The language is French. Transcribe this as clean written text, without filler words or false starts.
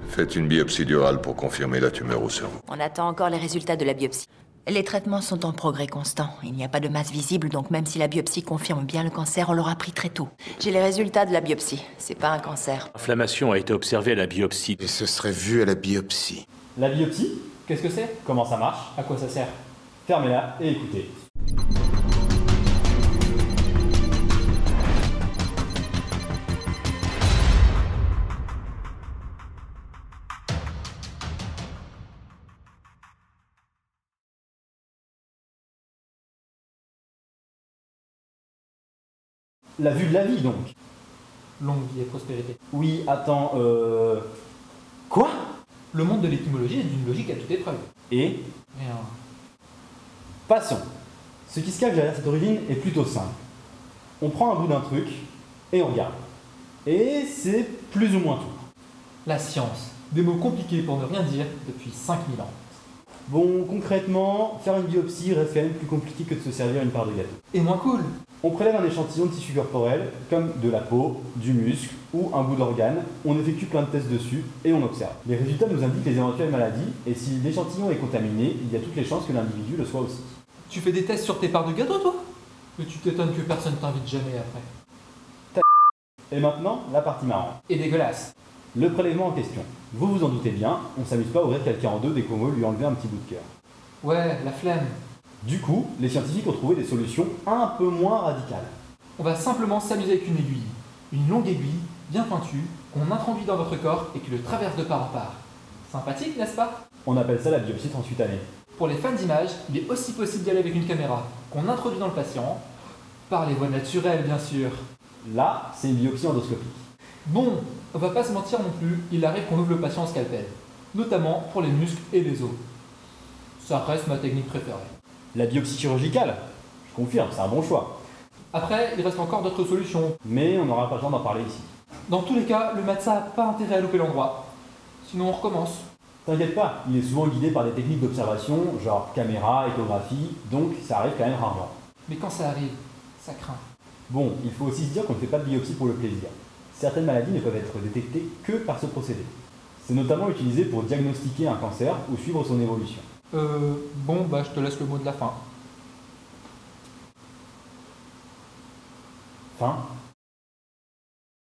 Faites une biopsie durale pour confirmer la tumeur au cerveau. On attend encore les résultats de la biopsie. Les traitements sont en progrès constant. Il n'y a pas de masse visible, donc même si la biopsie confirme bien le cancer, on l'aura pris très tôt. J'ai les résultats de la biopsie. C'est pas un cancer. L'inflammation a été observée à la biopsie. Et ce serait vu à la biopsie. La biopsie? Qu'est-ce que c'est? Comment ça marche? À quoi ça sert? Fermez-la et écoutez. La vue de la vie, donc. Longue vie et prospérité. Oui, attends, Quoi? Le monde de l'étymologie est d'une logique à toute épreuve. Et? Rien. Passons. Ce qui se cache derrière cette origine est plutôt simple. On prend un bout d'un truc et on regarde. Et c'est plus ou moins tout. La science. Des mots compliqués pour ne rien dire depuis 5000 ans. Bon, concrètement, faire une biopsie reste quand même plus compliqué que de se servir une part de gâteau. Et moins cool. On prélève un échantillon de tissu corporel, comme de la peau, du muscle ou un bout d'organe, on effectue plein de tests dessus et on observe. Les résultats nous indiquent les éventuelles maladies, et si l'échantillon est contaminé, il y a toutes les chances que l'individu le soit aussi. Tu fais des tests sur tes parts de gâteau, toi? Mais tu t'étonnes que personne t'invite jamais après. Et maintenant, la partie marrante. Et dégueulasse. Le prélèvement en question. Vous vous en doutez bien, on s'amuse pas à ouvrir quelqu'un en deux dès qu'on veut lui enlever un petit bout de cœur. Ouais, la flemme. Du coup, les scientifiques ont trouvé des solutions un peu moins radicales. On va simplement s'amuser avec une aiguille. Une longue aiguille, bien pointue, qu'on introduit dans votre corps et qui le traverse de part en part. Sympathique, n'est-ce pas? On appelle ça la biopsie transcutanée. Pour les fans d'images, il est aussi possible d'y aller avec une caméra, qu'on introduit dans le patient, par les voies naturelles bien sûr. Là, c'est une biopsie endoscopique. Bon, on va pas se mentir non plus, il arrive qu'on ouvre le patient au scalpel, notamment pour les muscles et les os. Ça reste ma technique préférée. La biopsie chirurgicale? Je confirme, c'est un bon choix. Après, il reste encore d'autres solutions. Mais on n'aura pas le temps d'en parler ici. Dans tous les cas, le médecin n'a pas intérêt à louper l'endroit. Sinon on recommence. T'inquiète pas, il est souvent guidé par des techniques d'observation, genre caméra, échographie, donc ça arrive quand même rarement. Mais quand ça arrive, ça craint. Bon, il faut aussi se dire qu'on ne fait pas de biopsie pour le plaisir. Certaines maladies ne peuvent être détectées que par ce procédé. C'est notamment utilisé pour diagnostiquer un cancer ou suivre son évolution. Bon, bah je te laisse le mot de la fin. Fin.